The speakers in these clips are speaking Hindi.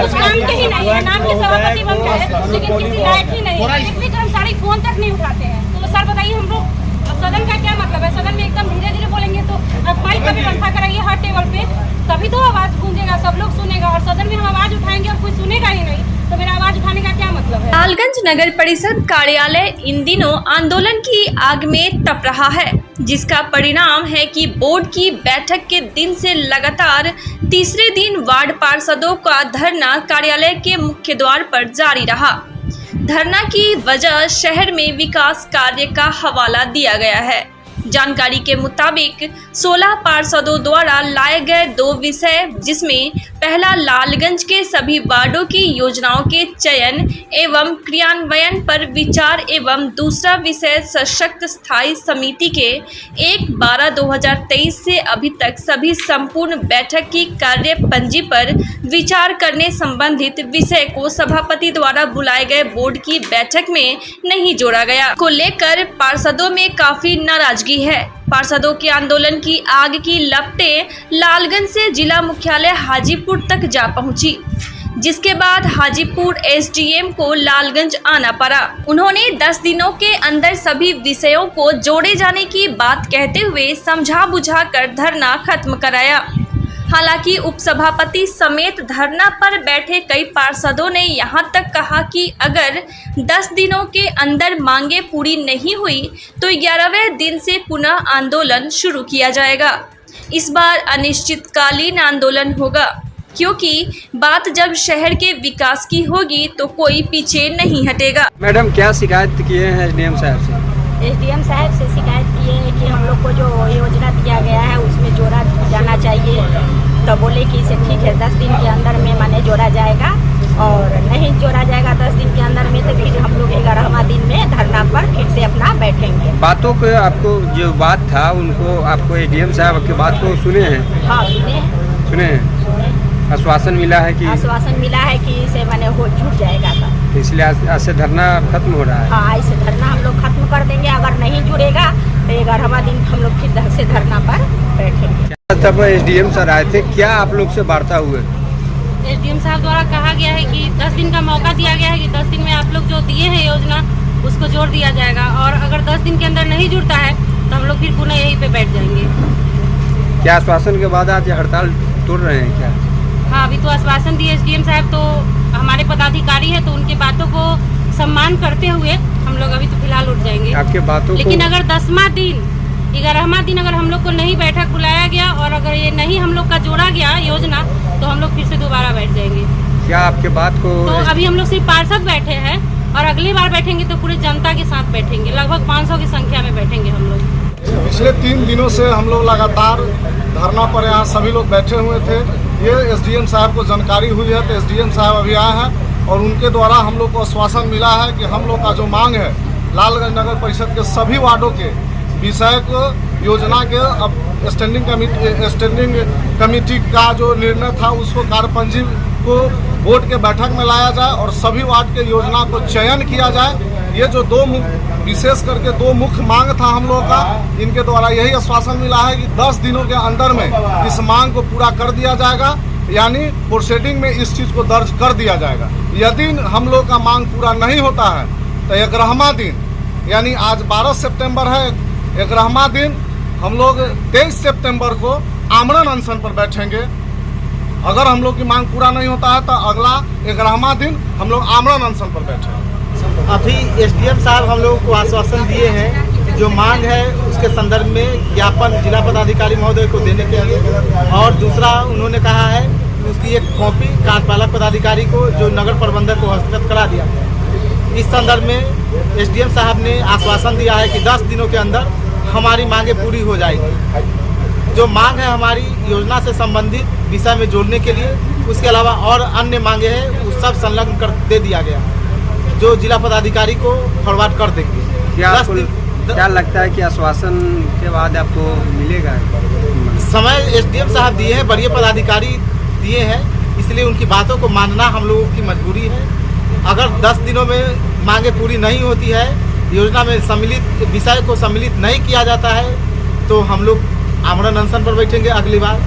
कुछ काम के ही नहीं है, नाम के सभापति बन गए लेकिन किसी लायक ही नहीं है। एक भी कर्मचारी फोन तक नहीं उठाते हैं। तो सर बताइए हम लोग सदन का क्या मतलब है? सदन में एकदम धीरे धीरे बोलेंगे तो अब माइक का व्यवस्था कराइए हर टेबल पे, तभी तो आवाज गूंजेगा, सब लोग सुनेगा। और सदन में हम आवाज उठाएंगे और कोई सुनेगा ही नहीं तो मेरा आवाज उठाने का क्या मतलब है? लालगंज नगर परिषद कार्यालय इन दिनों आंदोलन की आग में तप रहा है, जिसका परिणाम है कि बोर्ड की बैठक के दिन से लगातार तीसरे दिन वार्ड पार्षदों का धरना कार्यालय के मुख्य द्वार पर जारी रहा। धरना की वजह शहर में विकास कार्य का हवाला दिया गया है। जानकारी के मुताबिक 16 पार्षदों द्वारा लाए गए 2 विषय, जिसमें पहला लालगंज के सभी वार्डों की योजनाओं के चयन एवं क्रियान्वयन पर विचार एवं दूसरा विषय सशक्त स्थायी समिति के 1/12/2023 से अभी तक सभी संपूर्ण बैठक की कार्य पंजी पर विचार करने संबंधित विषय को सभापति द्वारा बुलाए गए बोर्ड की बैठक में नहीं जोड़ा गया को लेकर पार्षदों में काफी नाराजगी है। पार्षदों के आंदोलन की आग की लपटें लालगंज से जिला मुख्यालय हाजीपुर तक जा पहुंची, जिसके बाद हाजीपुर एसडीएम को लालगंज आना पड़ा। उन्होंने 10 दिनों के अंदर सभी विषयों को जोड़े जाने की बात कहते हुए समझा बुझा कर धरना खत्म कराया। हालांकि उपसभापति समेत धरना पर बैठे कई पार्षदों ने यहां तक कहा कि अगर 10 दिनों के अंदर मांगे पूरी नहीं हुई तो 11वें दिन से पुनः आंदोलन शुरू किया जाएगा। इस बार अनिश्चितकालीन आंदोलन होगा, क्योंकि बात जब शहर के विकास की होगी तो कोई पीछे नहीं हटेगा। मैडम, क्या शिकायत किए हैं एसडीएम साहब से? एसडीएम साहब से शिकायत की है कि हम लोग को जो योजना दिया गया है उसमें जोड़ा जाना चाहिए। तो बोले कि इसे ठीक है 10 दिन के अंदर में माने जोड़ा जाएगा, और नहीं जोड़ा जाएगा 10 दिन के अंदर में तो फिर हम लोग 11वां दिन में धरना पर फिर से अपना बैठेंगे। बातों को आपको जो बात था उनको आपको एसडीएम साहब की बात को सुने हैं? हाँ सुने हैं। आश्वासन मिला है कि इसे माने हो छूट जाएगा सर, इसलिए आज से धरना खत्म हो रहा है। हाँ, ऐसे धरना हम लोग खत्म कर देंगे। अगर नहीं जुड़ेगा तो 11वां दिन हम लोग फिर से धरना पर बैठेंगे। तब एसडीएम सर आए थे, क्या आप लोग से वार्ता हुए? एसडीएम साहब द्वारा कहा गया है कि 10 दिन का मौका दिया गया है कि 10 दिन में आप लोग जो दिए हैं योजना उसको जोड़ दिया जाएगा, और अगर 10 दिन के अंदर नहीं जुड़ता है तो हम लोग फिर पुनः यहीं पे बैठ जाएंगे। क्या आश्वासन के बाद आज हड़ताल तोड़ रहे हैं क्या? हाँ, अभी तो आश्वासन दिए एसडीएम साहब, तो हमारे पदाधिकारी है तो उनके बातों को सम्मान करते हुए हम लोग अभी तो फिलहाल उठ जाएंगे आपके बातों लेकिन अगर 10वां दिन 11वां दिन अगर हम लोग को नहीं बैठक बुलाया गया और अगर ये नहीं हम लोग का जोड़ा गया योजना तो हम लोग फिर से दोबारा बैठ जाएंगे। क्या आपके बात को तो अभी हम लोग सिर्फ पार्षद बैठे हैं और अगली बार बैठेंगे तो पूरी जनता के साथ बैठेंगे, लगभग 500 की संख्या में बैठेंगे हम लोग। पिछले 3 दिनों से हम लोग लगातार धरना पर यहाँ सभी लोग बैठे हुए थे। ये एसडीएम साहब को जानकारी हुई है तो एसडीएम साहब अभी आए हैं और उनके द्वारा हम लोग को आश्वासन मिला है कि हम लोग का जो मांग है लालगंज नगर परिषद के सभी वार्डों के विषय को योजना के अब स्टैंडिंग कमेटी का जो निर्णय था उसको कार्यपंजी को बोर्ड के बैठक में लाया जाए और सभी वार्ड के योजना को चयन किया जाए। ये जो विशेष करके 2 मुख्य मांग था हम लोगों का, इनके द्वारा यही आश्वासन मिला है कि 10 दिनों के अंदर में इस मांग को पूरा कर दिया जाएगा, यानी प्रोसीडिंग में इस चीज़ को दर्ज कर दिया जाएगा। यदि हम लोग का मांग पूरा नहीं होता है तो 11वां दिन, यानी आज 12 सितंबर है, 11वां दिन हम लोग 23 सितंबर को आमरण अनशन पर बैठेंगे। अगर हम लोग की मांग पूरा नहीं होता है तो अगला 11वां दिन हम लोग आमरण अनशन पर बैठेंगे। अभी एसडीएम साहब हम लोगों को आश्वासन दिए हैं कि जो मांग है उसके संदर्भ में ज्ञापन जिला पदाधिकारी महोदय को देने के लिए, और दूसरा उन्होंने कहा है कि उसकी एक कॉपी कार्यपालक पदाधिकारी को जो नगर प्रबंधक को हस्तगत करा दिया। इस संदर्भ में एसडीएम साहब ने आश्वासन दिया है कि 10 दिनों के अंदर हमारी मांगें पूरी हो जाएगी। जो मांग है हमारी योजना से संबंधित विषय में जोड़ने के लिए, उसके अलावा और अन्य मांगे हैं वो सब संलग्न कर दे दिया गया, जो जिला पदाधिकारी को फॉरवर्ड कर देंगे। क्या लगता है कि आश्वासन के बाद आपको मिलेगा समय? एसडीएम साहब दिए हैं, वरीय पदाधिकारी दिए हैं, इसलिए उनकी बातों को मानना हम लोगों की मजबूरी है। अगर 10 दिनों में मांगे पूरी नहीं होती है, योजना में सम्मिलित विषय को सम्मिलित नहीं किया जाता है, तो हम लोग आमरण अनशन पर बैठेंगे। अगली बार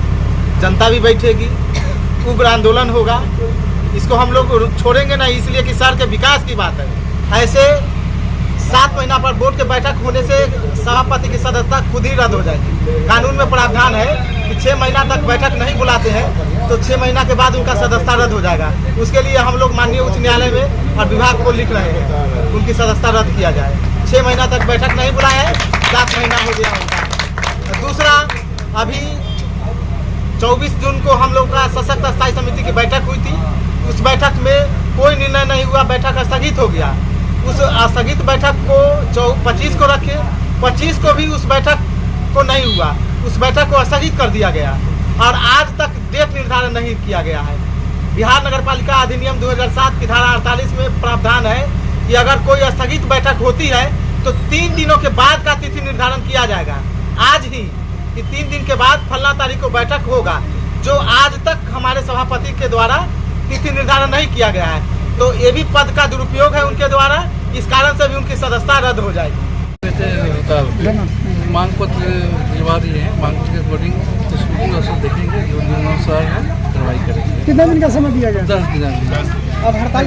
जनता भी बैठेगी, उग्र आंदोलन होगा। इसको हम लोग छोड़ेंगे नहीं, इसलिए कि शहर के विकास की बात है। ऐसे 7 महीना पर बोर्ड के बैठक होने से सभापति की सदस्यता खुद ही रद्द हो जाएगी। कानून में प्रावधान है कि 6 महीना तक बैठक नहीं बुलाते हैं तो 6 महीना के बाद उनका सदस्यता रद्द हो जाएगा। उसके लिए हम लोग माननीय उच्च न्यायालय में और विभाग को लिख रहे हैं उनकी सदस्यता रद्द किया जाए। 6 महीना तक बैठक नहीं बुलाया है, 7 महीना हो गया उनका। दूसरा, अभी 24 जून को हम लोग का सशक्त स्थायी समिति की बैठक हुई थी। उस बैठक में कोई निर्णय नहीं हुआ, बैठक स्थगित हो गया। उस स्थगित बैठक को 25 को रखे, 25 को भी उस बैठक को नहीं हुआ, उस बैठक को स्थगित कर दिया गया और आज तक डेट निर्धारण नहीं किया गया है। बिहार नगरपालिका अधिनियम 2007 की धारा 48 में प्रावधान है कि अगर कोई स्थगित बैठक होती है तो 3 दिनों के बाद का तिथि निर्धारण किया जाएगा। आज ही कि 3 दिन के बाद फलना तारीख को बैठक होगा, जो आज तक हमारे सभापति के द्वारा तिथि निर्धारण नहीं किया गया है। तो ये भी पद का दुरुपयोग है उनके द्वारा, इस कारण से भी उनकी सदस्यता रद्द हो जाएगी। मांग पत्र दिलवा दिए हैं, मांग पत्र की वोटिंग देखेंगे, जो नियमानुसार है कार्रवाई करेंगे। कितने दिन का समय दिया गया? 10 दिन। अब हड़ताल